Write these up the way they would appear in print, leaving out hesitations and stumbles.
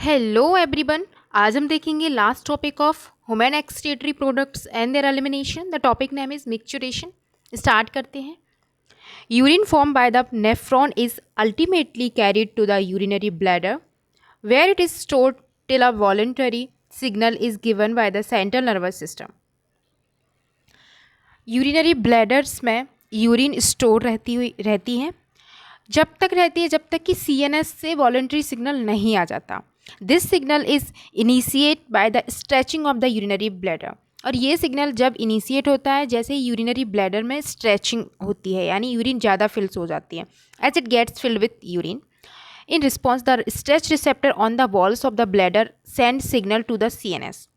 Hello everyone. आज हम देखेंगे last topic of human excretory products and their elimination. The topic name is micturition. Start करते हैं। Urine form by the nephron is ultimately carried to the urinary bladder where it is stored till a voluntary signal is given by the central nervous system. Urinary bladders में urine store रहती है जब तक कि CNS से voluntary signal नहीं आ जाता। This signal is initiate by the stretching of the urinary bladder. और ये सिग्नल जब इनिशिएट होता है जैसे ही यूरिनरी ब्लैडर में स्ट्रेचिंग होती है, यानी यूरिन ज़्यादा फिल्स हो जाती है। As it gets filled with urine in response the stretch receptor on the walls of the bladder send signal to the CNS.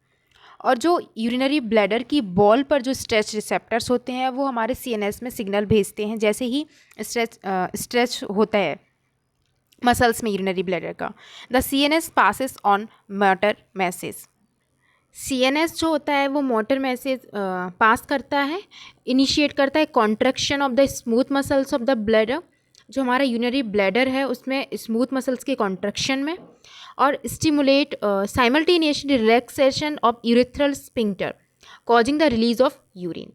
और जो यूरिनरी ब्लैडर की बॉल पर जो स्ट्रेच रिसेप्टर्स होते हैं वो हमारे सीएनएस में सिग्नल भेजते हैं जैसे ही स्ट्रेच होता है मसल्स में यूरिनरी ब्लैडर का। The CNS passes on motor message. CNS जो होता है वो मोटर मैसेज पास करता है, इनिशिएट करता है contraction of the smooth muscles of the bladder. जो हमारा यूरिनरी ब्लैडर है उसमें स्मूथ मसल्स के कॉन्ट्रैक्शन में, और stimulate simultaneously relaxation of urethral sphincter causing the release of urine.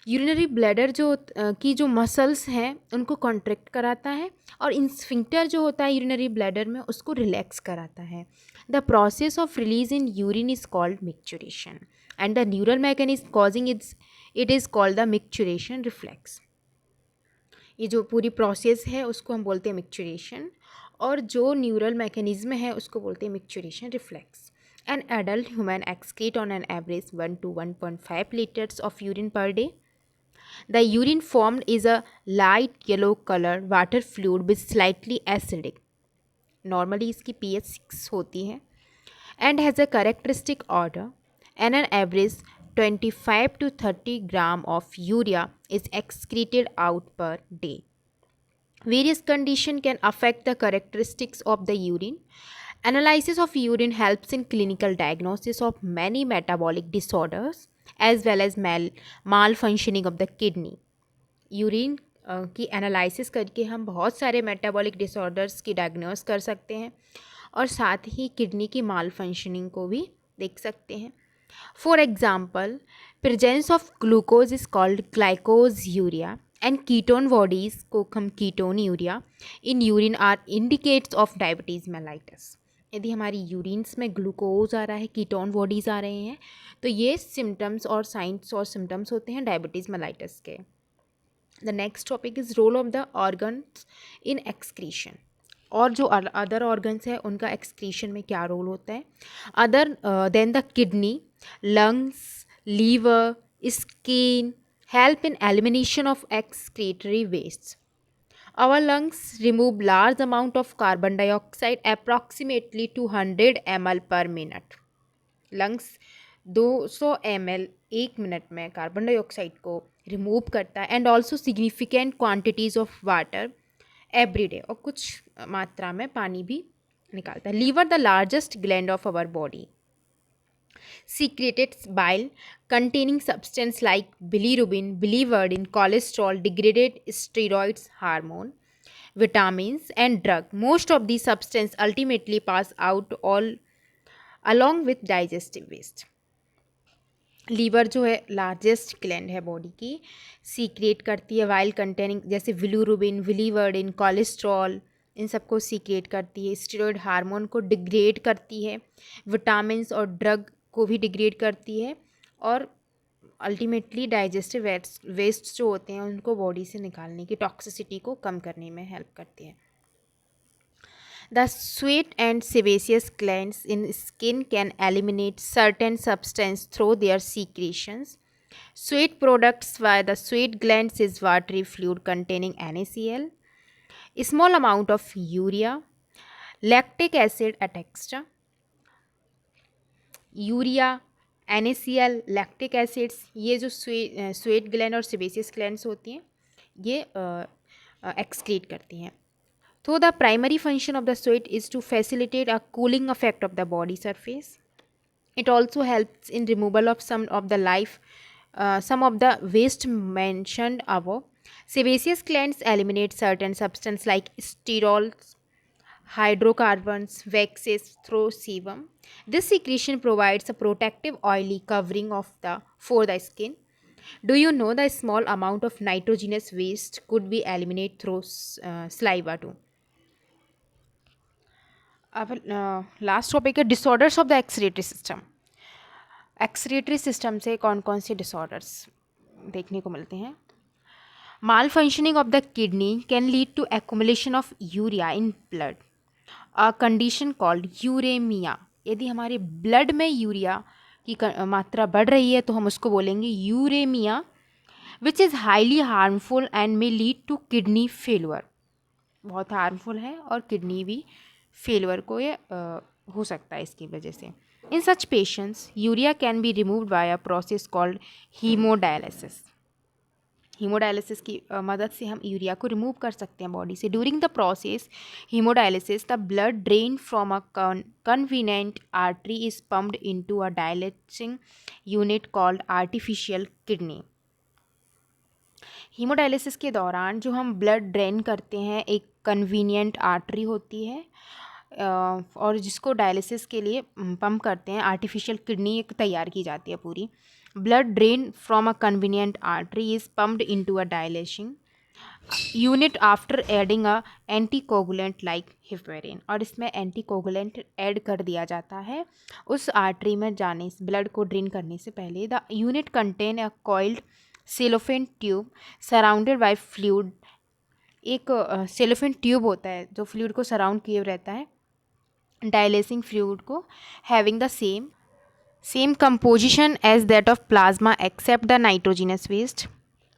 Urinary bladder की जो मसल्स हैं उनको कॉन्ट्रैक्ट कराता है और इन स्फिंक्टर जो होता है यूरिनरी ब्लैडर में उसको रिलैक्स कराता है। The process of releasing urine is called micturition and the neural mechanism causing it is called the micturition reflex. ये जो पूरी प्रोसेस है उसको हम बोलते हैं मिक्सचुरेशन, और जो न्यूरल मैकेनिज्म है उसको बोलते हैं micturition reflex. An adult human excrete on an average 1 to 1.5 liters of urine per day. The urine formed is a light yellow colored water fluid with slightly acidic. Normally इसकी pH 6 होती है and has a characteristic odor, and an average 25 to 30 gram of urea is excreted out per day. Various conditions can affect the characteristics of the urine. Analysis of urine helps in clinical diagnosis of many metabolic disorders as well as malfunctioning of the kidney. Urine की analysis करके हम बहुत सारे metabolic disorders की diagnose कर सकते हैं और साथ ही किडनी की माल फंक्शनिंग को भी देख सकते हैं। For example, presence of glucose is called glycosuria and ketone bodies को हम ketonuria in urine are indicates of diabetes mellitus. यदि हमारी यूरिन्स में ग्लूकोज आ रहा है, कीटोन बॉडीज़ आ रहे हैं, तो ये सिम्टम्स और साइंस और सिम्टम्स होते हैं डायबिटीज़ मेलाइटस के। The next topic is role of the organs in excretion. और जो अदर ऑर्गन्स है उनका एक्सक्रीशन में क्या रोल होता है। Other than the kidney, lungs, liver, skin help in elimination of excretory wastes. Our lungs remove large amount of carbon dioxide, approximately 200 ml per minute. Lungs 200 ml एक minute में carbon dioxide को remove करता है and also significant quantities of water every day, और कुछ मात्रा में पानी भी निकालता है। Liver the largest gland of our body secreted bile containing substance like bilirubin, biliverdin, cholesterol, degraded steroids, hormone, vitamins, and drug. Most of these substances ultimately pass out all along with digestive waste. Liver जो है largest gland है body की, secrete करती है bile containing जैसे bilirubin, biliverdin, cholesterol, इन सबको secrete करती है। स्टेरॉयड हार्मोन को डिग्रेड करती है, विटामिन्स और ड्रग को भी डिग्रेड करती है, और अल्टीमेटली डाइजेस्टिव वेस्ट जो होते हैं उनको बॉडी से निकालने की टॉक्सिसिटी को कम करने में हेल्प करती है। The sweat and sebaceous glands in skin can eliminate certain substance through their secretions. Sweat products via the sweat glands is watery fluid containing NaCl, a small amount of urea, lactic acid etc. Urea, NaCl, lactic acids, ये जो sweat gland और sebaceous glands होती हैं ये excrete करती हैं। So the primary function of the sweat is to facilitate a cooling effect of the body surface. It also helps in removal of some of the waste mentioned above. Sebaceous glands eliminate certain substances like sterols, hydrocarbons, waxes through sebum. This secretion provides a protective oily covering of the for the skin. Do you know the small amount of nitrogenous waste could be eliminated through saliva too? अब last topic है disorders of the excretory system. Excretory system से कौन कौन से disorders देखने को मिलते हैं? Malfunctioning of the kidney can lead to accumulation of urea in blood, a condition called uraemia. यदि हमारे ब्लड में यूरिया की मात्रा बढ़ रही है तो हम उसको बोलेंगे uraemia, which is highly harmful and may lead to kidney failure. बहुत हार्मफुल है और किडनी भी फेलवर को ये हो सकता है इसकी वजह से. In such patients urea can be removed by a process called haemodialysis. Haemodialysis की मदद से हम यूरिया को रिमूव कर सकते हैं बॉडी से. During the process haemodialysis the blood drain from a convenient artery is pumped into a dialysing unit called artificial kidney. Haemodialysis के दौरान जो हम ब्लड ड्रेन करते हैं एक कन्वीनिएंट आर्टरी होती है और जिसको डायलिसिस के लिए पंप करते हैं. आर्टिफिशियल किडनी एक तैयार की जाती है पूरी. Blood drain from a convenient artery is pumped into a dialysing unit after adding a anticoagulant like heparin. और इसमें एंटीकोगुलेंट ऐड कर दिया जाता है उस आर्टरी में जाने से, ब्लड को ड्रेन करने से पहले. The unit contain a coiled cellophane tube surrounded by fluid. एक सेलोफेन ट्यूब होता है जो फ्लूइड को सराउंड किए रहता है, डायलेसिंग फ्लूइड को, having the same composition as that of plasma except the nitrogenous waste.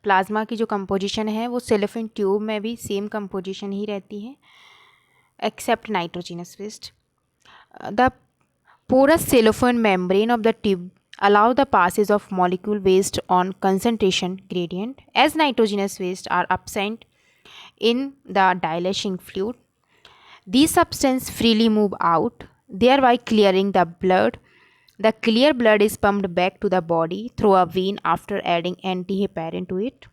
Plasma की जो कंपोजिशन है वो सेलोफेन ट्यूब में भी सेम कंपोजिशन ही रहती है except nitrogenous waste. The porous cellophane membrane of the tube allow the passage of molecule based on concentration gradient. As nitrogenous waste are absent in the dilating fluid, these substances freely move out, thereby clearing the blood. The clear blood is pumped back to the body through a vein after adding antiheparin to it.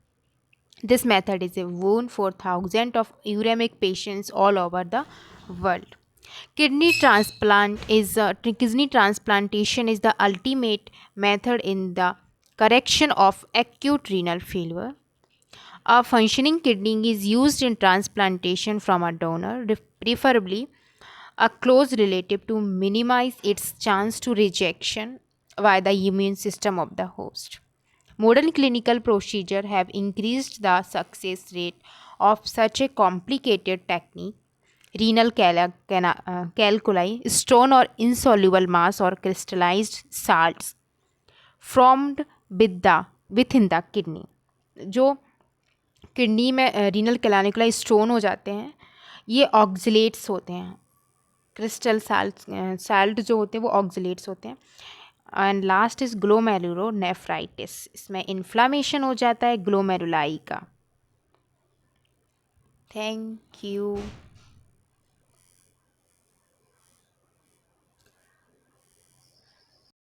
This method is a boon for thousands of uremic patients all over the world. Kidney transplantation is the ultimate method in the correction of acute renal failure. A functioning kidney is used in transplantation from a donor, preferably a close relative, to minimize its chance to rejection by the immune system of the host. Modern clinical procedures have increased the success rate of such a complicated technique. Renal calculi, stone or insoluble mass or crystallized salts formed within the kidney. जो kidney में renal calculi stone हो जाते हैं ये ऑक्जिलेट्स होते हैं. Crystal salt जो होते हैं वो ऑक्जिलेट्स होते हैं. And last is glomerulonephritis. इसमें इन्फ्लामेशन हो जाता है ग्लोमेरुलाई का. Thank you.